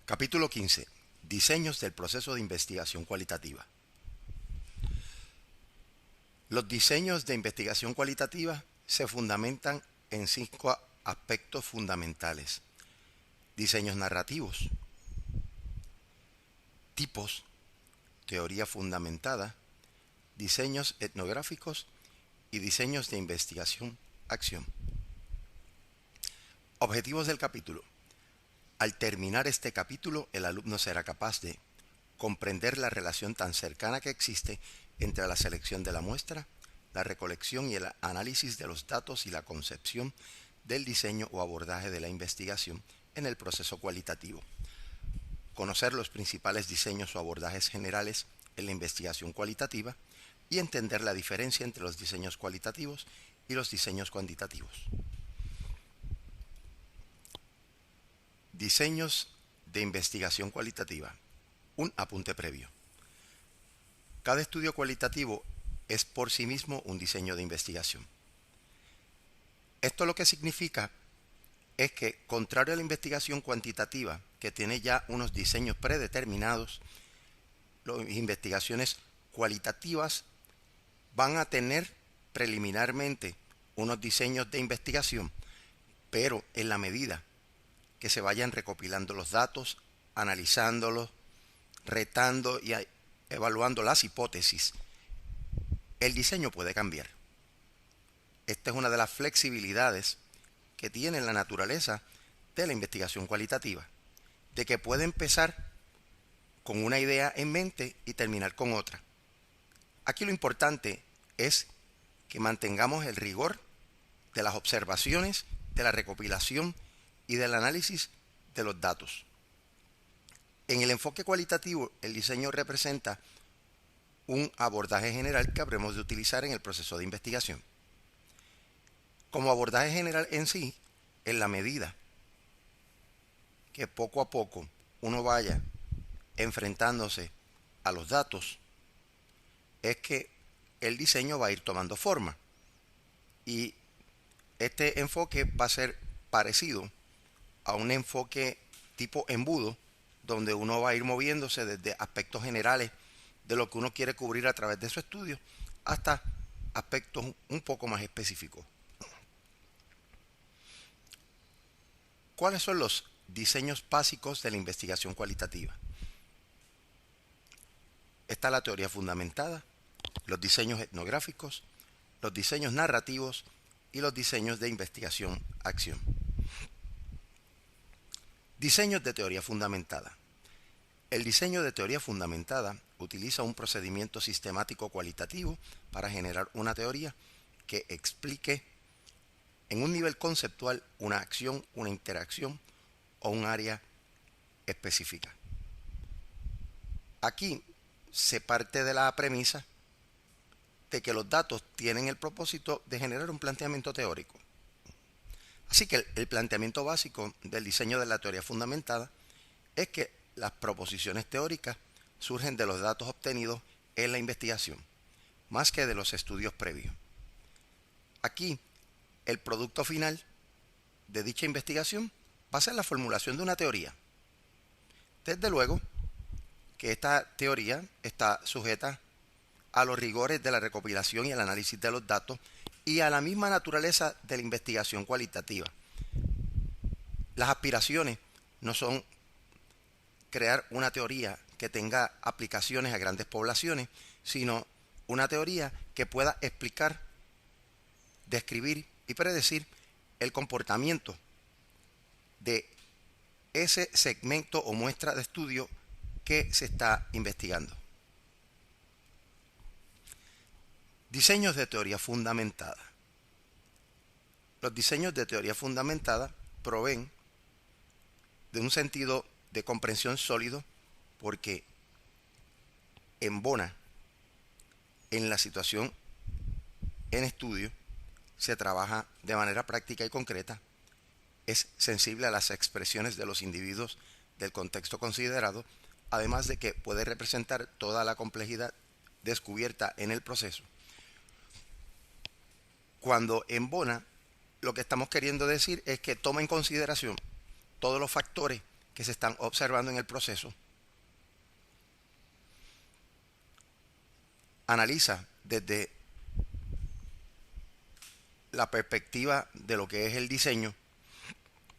Capítulo 15. Diseños del proceso de investigación cualitativa. Los diseños de investigación cualitativa se fundamentan en 5 aspectos fundamentales: diseños narrativos, tipos, teoría fundamentada, diseños etnográficos y diseños de investigación-acción. Objetivos del capítulo. Al terminar este capítulo, el alumno será capaz de comprender la relación tan cercana que existe entre la selección de la muestra, la recolección y el análisis de los datos y la concepción del diseño o abordaje de la investigación en el proceso cualitativo. Conocer los principales diseños o abordajes generales en la investigación cualitativa y entender la diferencia entre los diseños cualitativos y los diseños cuantitativos. Diseños de investigación cualitativa. Un apunte previo. Cada estudio cualitativo es por sí mismo un diseño de investigación. Esto lo que significa es que, contrario a la investigación cuantitativa, que tiene ya unos diseños predeterminados, las investigaciones cualitativas van a tener preliminarmente unos diseños de investigación, pero en la medida que se vayan recopilando los datos, analizándolos, retando y evaluando las hipótesis, el diseño puede cambiar. Esta es una de las flexibilidades que tiene la naturaleza de la investigación cualitativa, de que puede empezar con una idea en mente y terminar con otra. Aquí lo importante es que mantengamos el rigor de las observaciones, de la recopilación y del análisis de los datos. En el enfoque cualitativo, el diseño representa un abordaje general que habremos de utilizar en el proceso de investigación. Como abordaje general en sí, en la medida que poco a poco uno vaya enfrentándose a los datos, es que el diseño va a ir tomando forma. Y este enfoque va a ser parecido a un enfoque tipo embudo, donde uno va a ir moviéndose desde aspectos generales de lo que uno quiere cubrir a través de su estudio hasta aspectos un poco más específicos. ¿Cuáles son los diseños básicos de la investigación cualitativa? Está la teoría fundamentada, los diseños etnográficos, los diseños narrativos y los diseños de investigación-acción. Diseños de teoría fundamentada. El diseño de teoría fundamentada utiliza un procedimiento sistemático cualitativo para generar una teoría que explique en un nivel conceptual una acción, una interacción o un área específica. Aquí se parte de la premisa de que los datos tienen el propósito de generar un planteamiento teórico. Así que el planteamiento básico del diseño de la teoría fundamentada es que las proposiciones teóricas surgen de los datos obtenidos en la investigación, más que de los estudios previos. Aquí, el producto final de dicha investigación va a ser la formulación de una teoría. Desde luego que esta teoría está sujeta a los rigores de la recopilación y el análisis de los datos y a la misma naturaleza de la investigación cualitativa. Las aspiraciones no son crear una teoría que tenga aplicaciones a grandes poblaciones, sino una teoría que pueda explicar, describir y predecir el comportamiento de ese segmento o muestra de estudio que se está investigando. Diseños de teoría fundamentada. Los diseños de teoría fundamentada proveen de un sentido de comprensión sólido porque embona en la situación en estudio, se trabaja de manera práctica y concreta, es sensible a las expresiones de los individuos del contexto considerado, además de que puede representar toda la complejidad descubierta en el proceso. Cuando embona, lo que estamos queriendo decir es que toma en consideración todos los factores que se están observando en el proceso, analiza desde la perspectiva de lo que es el diseño,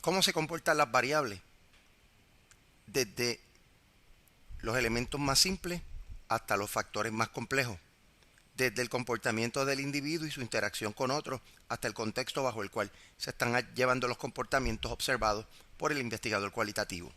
cómo se comportan las variables, desde los elementos más simples hasta los factores más complejos, desde el comportamiento del individuo y su interacción con otros, hasta el contexto bajo el cual se están llevando los comportamientos observados por el investigador cualitativo.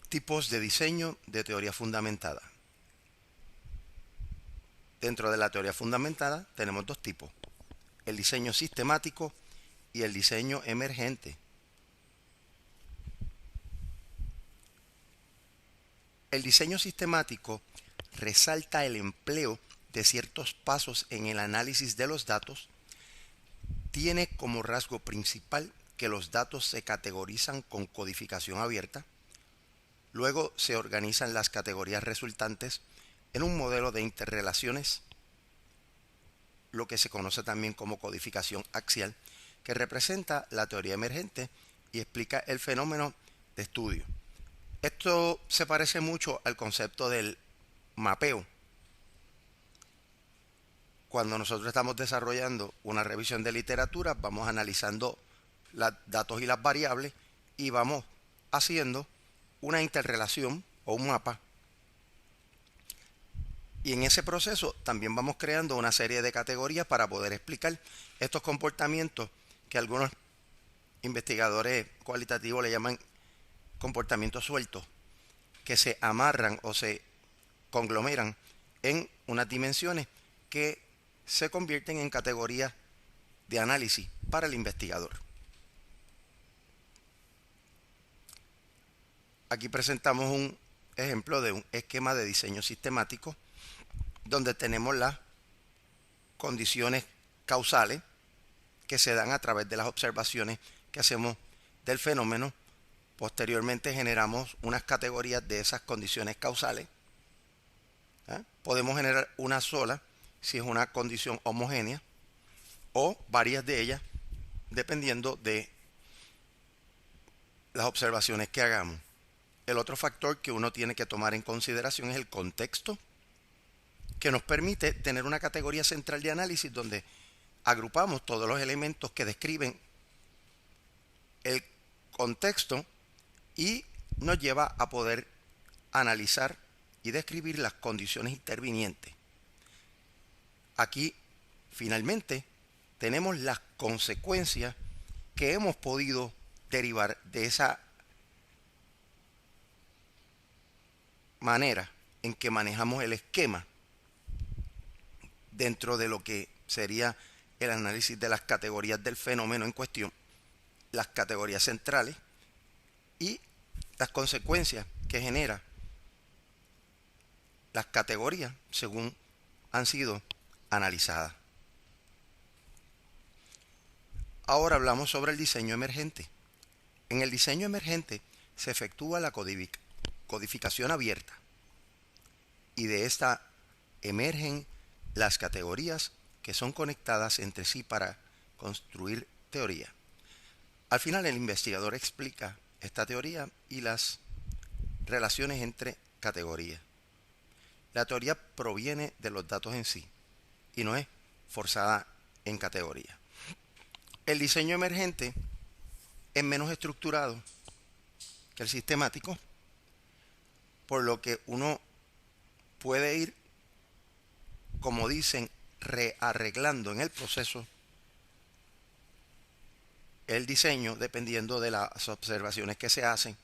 Tipos de diseño de teoría fundamentada. Dentro de la teoría fundamentada tenemos dos tipos: el diseño sistemático y el diseño emergente. El diseño sistemático resalta el empleo de ciertos pasos en el análisis de los datos. Tiene como rasgo principal que los datos se categorizan con codificación abierta. Luego se organizan las categorías resultantes en un modelo de interrelaciones, lo que se conoce también como codificación axial, que representa la teoría emergente y explica el fenómeno de estudio. Esto se parece mucho al concepto del mapeo. Cuando nosotros estamos desarrollando una revisión de literatura, vamos analizando los datos y las variables y vamos haciendo una interrelación o un mapa. Y en ese proceso también vamos creando una serie de categorías para poder explicar estos comportamientos que algunos investigadores cualitativos le llaman comportamientos sueltos, que se amarran o se conglomeran en unas dimensiones que se convierten en categorías de análisis para el investigador. Aquí presentamos un ejemplo de un esquema de diseño sistemático donde tenemos las condiciones causales que se dan a través de las observaciones que hacemos del fenómeno. Posteriormente generamos unas categorías de esas condiciones causales. Podemos generar una sola si es una condición homogénea o varias de ellas dependiendo de las observaciones que hagamos. El otro factor que uno tiene que tomar en consideración es el contexto, que nos permite tener una categoría central de análisis donde agrupamos todos los elementos que describen el contexto y nos lleva a poder analizar y describir las condiciones intervinientes. Aquí, finalmente, tenemos las consecuencias que hemos podido derivar de esa manera en que manejamos el esquema dentro de lo que sería el análisis de las categorías del fenómeno en cuestión, las categorías centrales y las consecuencias que genera las categorías según han sido analizadas. Ahora hablamos sobre el diseño emergente. En el diseño emergente se efectúa la codificación abierta y de esta emergen las categorías que son conectadas entre sí para construir teoría. Al final el investigador explica esta teoría y las relaciones entre categorías. La teoría proviene de los datos en sí y no es forzada en categoría. El diseño emergente es menos estructurado que el sistemático, por lo que uno puede ir, como dicen, rearreglando en el proceso el diseño dependiendo de las observaciones que se hacen.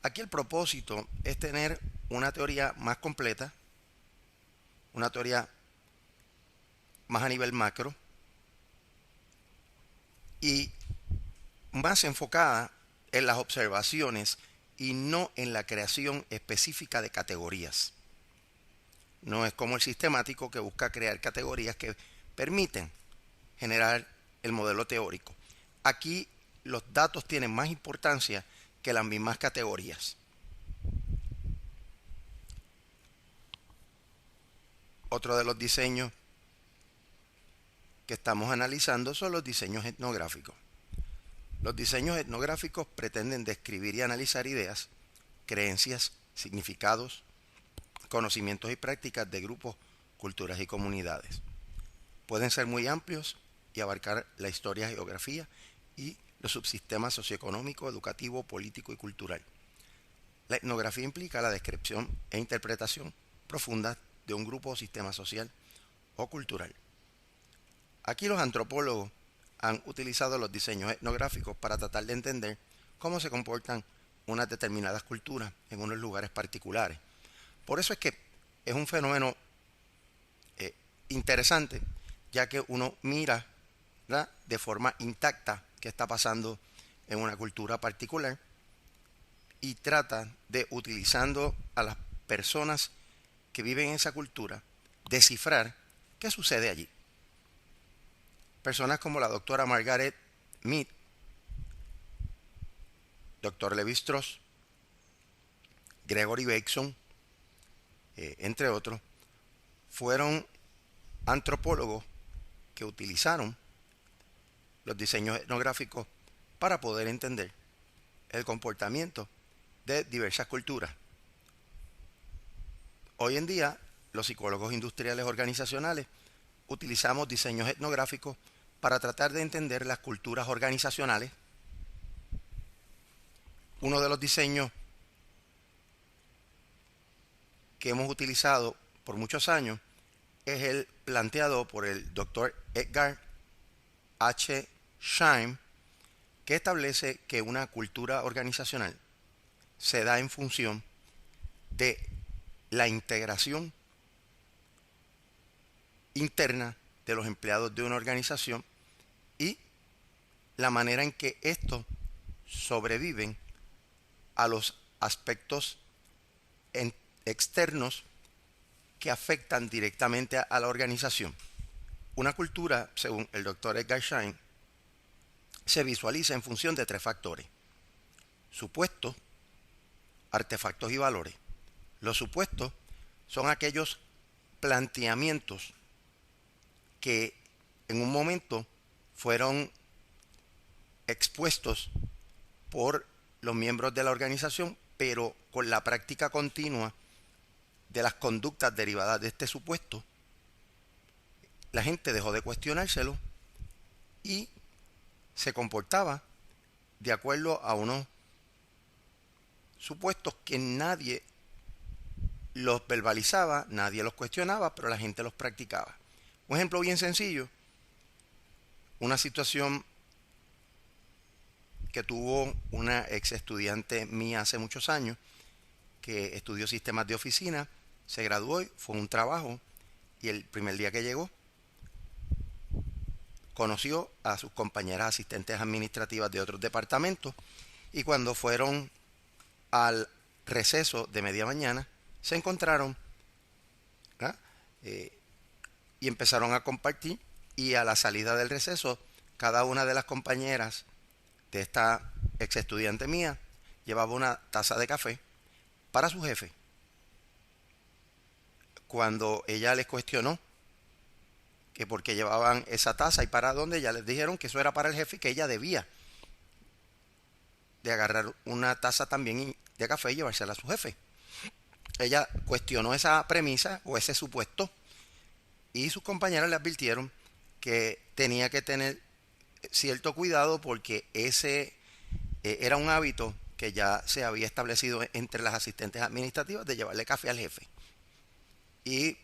Aquí el propósito es tener una teoría más completa, una teoría más a nivel macro y más enfocada en las observaciones y no en la creación específica de categorías. No es como el sistemático que busca crear categorías que permiten generar el modelo teórico. Aquí los datos tienen más importancia que las mismas categorías. Otro de los diseños que estamos analizando son los diseños etnográficos. Los diseños etnográficos pretenden describir y analizar ideas, creencias, significados, conocimientos y prácticas de grupos, culturas y comunidades. Pueden ser muy amplios y abarcar la historia, geografía y los subsistemas socioeconómico, educativo, político y cultural. La etnografía implica la descripción e interpretación profunda de un grupo o sistema social o cultural. Aquí los antropólogos han utilizado los diseños etnográficos para tratar de entender cómo se comportan unas determinadas culturas en unos lugares particulares. Por eso es que es un fenómeno interesante, ya que uno mira, ¿verdad?, de forma intacta qué está pasando en una cultura particular y trata de, utilizando a las personas que viven en esa cultura, descifrar qué sucede allí. Personas como la doctora Margaret Mead, doctor Levi Strauss, Gregory Bateson, entre otros, fueron antropólogos que utilizaron los diseños etnográficos para poder entender el comportamiento de diversas culturas. Hoy en día, los psicólogos industriales organizacionales utilizamos diseños etnográficos para tratar de entender las culturas organizacionales. Uno de los diseños que hemos utilizado por muchos años es el planteado por el doctor Edgar H. Scheim, que establece que una cultura organizacional se da en función de la integración interna de los empleados de una organización y la manera en que estos sobreviven a los aspectos externos que afectan directamente a la organización. Una cultura, según el doctor Edgar Schein, se visualiza en función de 3 factores: supuestos, artefactos y valores. Los supuestos son aquellos planteamientos que en un momento fueron expuestos por los miembros de la organización, pero con la práctica continua de las conductas derivadas de este supuesto, la gente dejó de cuestionárselo y se comportaba de acuerdo a unos supuestos que nadie los verbalizaba, nadie los cuestionaba, pero la gente los practicaba. Un ejemplo bien sencillo: una situación que tuvo una ex estudiante mía hace muchos años, que estudió sistemas de oficina, se graduó, fue un trabajo, y el primer día que llegó conoció a sus compañeras asistentes administrativas de otros departamentos, y cuando fueron al receso de media mañana se encontraron, y empezaron a compartir, y a la salida del receso cada una de las compañeras de esta ex estudiante mía llevaba una taza de café para su jefe. Cuando ella les cuestionó que por qué llevaban esa taza y para dónde, ya les dijeron que eso era para el jefe y que ella debía de agarrar una taza también de café y llevársela a su jefe. Ella cuestionó esa premisa o ese supuesto, y sus compañeras le advirtieron que tenía que tener cierto cuidado porque ese era un hábito que ya se había establecido entre las asistentes administrativas de llevarle café al jefe. Y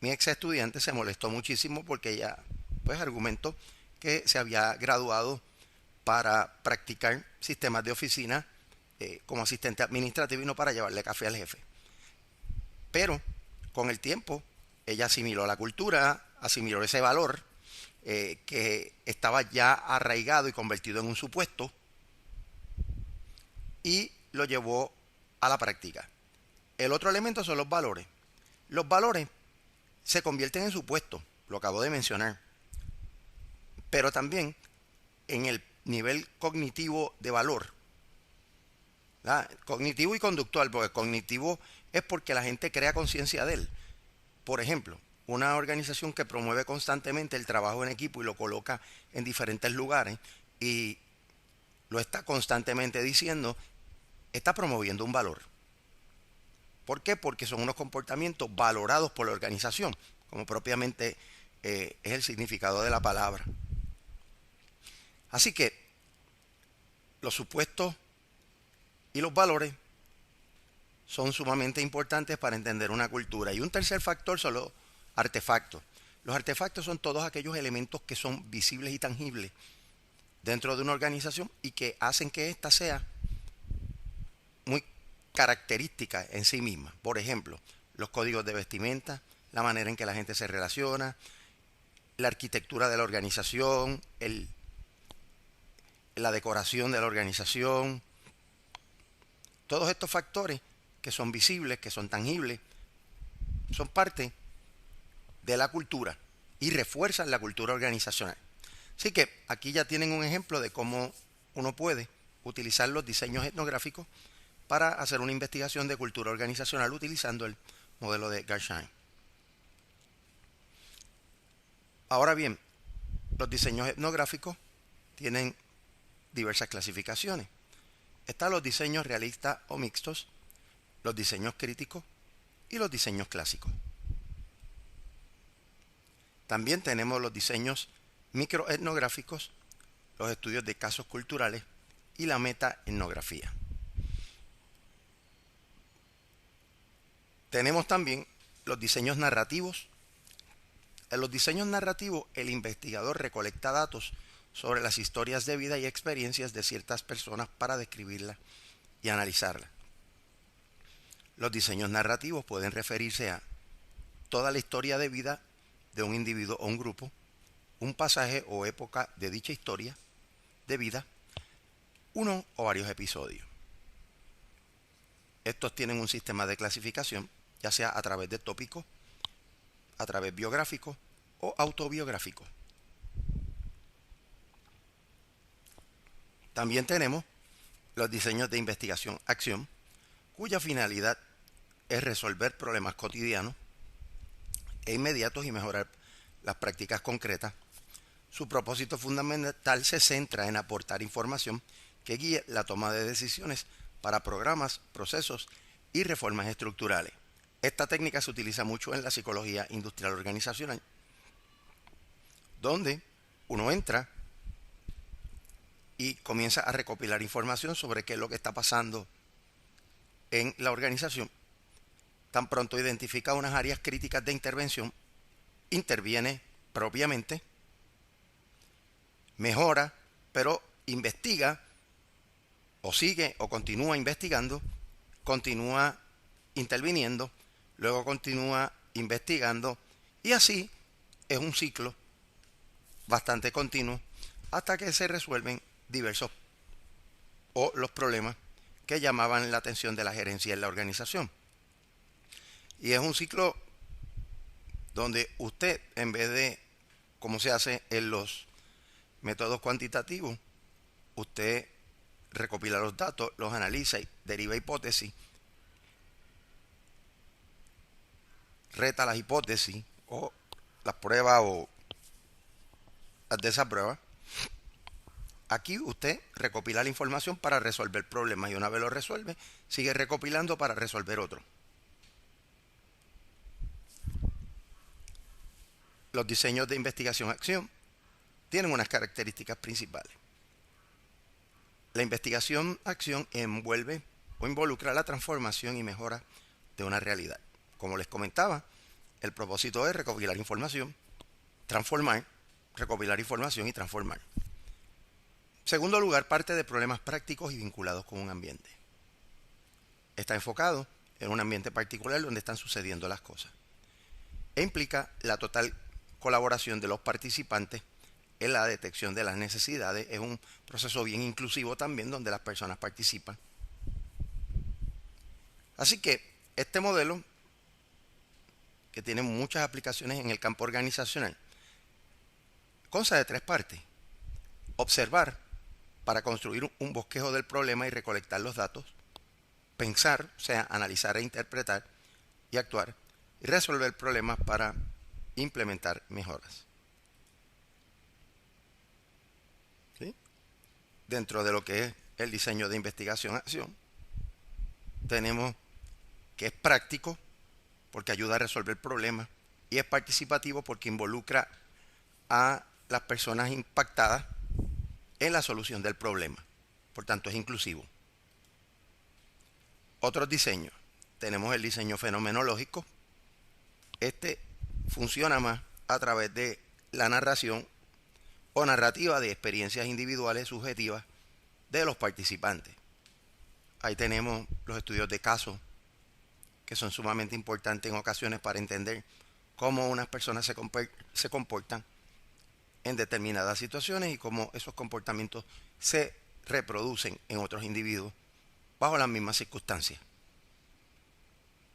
mi ex estudiante se molestó muchísimo porque ella pues argumentó que se había graduado para practicar sistemas de oficina como asistente administrativo y no para llevarle café al jefe. Pero con el tiempo ella asimiló la cultura, asimiló ese valor que estaba ya arraigado y convertido en un supuesto, y lo llevó a la práctica. El otro elemento son los valores. Los valores se convierten en supuestos, lo acabo de mencionar, pero también en el nivel cognitivo de valor, ¿verdad? Cognitivo y conductual, porque cognitivo es porque la gente crea conciencia de él. Por ejemplo, una organización que promueve constantemente el trabajo en equipo y lo coloca en diferentes lugares y lo está constantemente diciendo, está promoviendo un valor. ¿Por qué? Porque son unos comportamientos valorados por la organización, como propiamente es el significado de la palabra. Así que los supuestos y los valores son sumamente importantes para entender una cultura. Y un tercer factor son los artefactos. Los artefactos son todos aquellos elementos que son visibles y tangibles dentro de una organización y que hacen que ésta sea muy característica en sí misma. Por ejemplo, los códigos de vestimenta, la manera en que la gente se relaciona, la arquitectura de la organización, la decoración de la organización. Todos estos factores que son visibles, que son tangibles, son parte de la cultura y refuerzan la cultura organizacional. Así que aquí ya tienen un ejemplo de cómo uno puede utilizar los diseños etnográficos para hacer una investigación de cultura organizacional utilizando el modelo de Garshine. Ahora bien, los diseños etnográficos tienen diversas clasificaciones. Están los diseños realistas o mixtos, los diseños críticos y los diseños clásicos. También tenemos los diseños microetnográficos, los estudios de casos culturales y la metaetnografía. Tenemos también los diseños narrativos. En los diseños narrativos, el investigador recolecta datos sobre las historias de vida y experiencias de ciertas personas para describirlas y analizarlas. Los diseños narrativos pueden referirse a toda la historia de vida de un individuo o un grupo, un pasaje o época de dicha historia de vida, uno o varios episodios. Estos tienen un sistema de clasificación, ya sea a través de tópicos, a través biográfico o autobiográfico. También tenemos los diseños de investigación-acción, cuya finalidad es resolver problemas cotidianos e inmediatos y mejorar las prácticas concretas. Su propósito fundamental se centra en aportar información que guíe la toma de decisiones para programas, procesos y reformas estructurales. Esta técnica se utiliza mucho en la psicología industrial organizacional, donde uno entra y comienza a recopilar información sobre qué es lo que está pasando en la organización. Tan pronto identifica unas áreas críticas de intervención, interviene propiamente, mejora, pero investiga o sigue o continúa investigando, continúa interviniendo, luego continúa investigando y así es un ciclo bastante continuo hasta que se resuelven diversos o los problemas que llamaban la atención de la gerencia en la organización. Y es un ciclo donde usted, en vez de, como se hace en los métodos cuantitativos, usted recopila los datos, los analiza y deriva hipótesis, reta las hipótesis o las pruebas o las desaprueba. Aquí usted recopila la información para resolver problemas y una vez lo resuelve, sigue recopilando para resolver otro. Los diseños de investigación-acción tienen unas características principales. La investigación-acción envuelve o involucra la transformación y mejora de una realidad. Como les comentaba, el propósito es recopilar información, transformar, recopilar información y transformar. En segundo lugar, parte de problemas prácticos y vinculados con un ambiente. Está enfocado en un ambiente particular donde están sucediendo las cosas. E implica la total colaboración de los participantes en la detección de las necesidades. Es un proceso bien inclusivo también donde las personas participan. Así que este modelo, que tiene muchas aplicaciones en el campo organizacional, consta de tres partes. Observar para construir un bosquejo del problema y recolectar los datos. Pensar, o sea, analizar e interpretar y actuar. Y resolver problemas para implementar mejoras. ¿Sí? dentro de lo que es el diseño de investigación-acción, tenemos que es práctico porque ayuda a resolver problemas y es participativo porque involucra a las personas impactadas en la solución del problema. Por tanto, es inclusivo. Otros diseños. Tenemos el diseño fenomenológico. Este funciona más a través de la narración o narrativa de experiencias individuales subjetivas de los participantes. Ahí tenemos los estudios de caso, que son sumamente importantes en ocasiones para entender cómo unas personas se comportan en determinadas situaciones y cómo esos comportamientos se reproducen en otros individuos bajo las mismas circunstancias.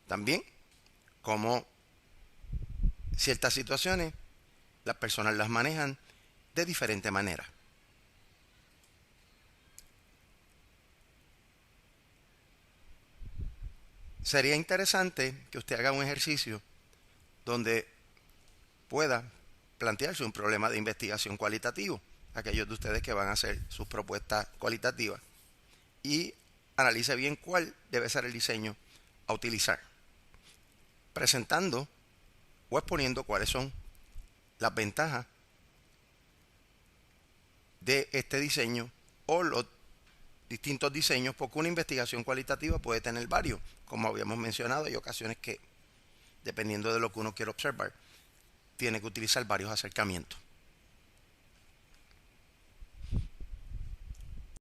También cómo ciertas situaciones las personas las manejan de diferente manera. Sería interesante que usted haga un ejercicio donde pueda plantearse un problema de investigación cualitativo, aquellos de ustedes que van a hacer sus propuestas cualitativas, y analice bien cuál debe ser el diseño a utilizar, presentando o exponiendo cuáles son las ventajas de este diseño o los distintos diseños, porque una investigación cualitativa puede tener varios, como habíamos mencionado. Hay ocasiones que, dependiendo de lo que uno quiere observar, tiene que utilizar varios acercamientos.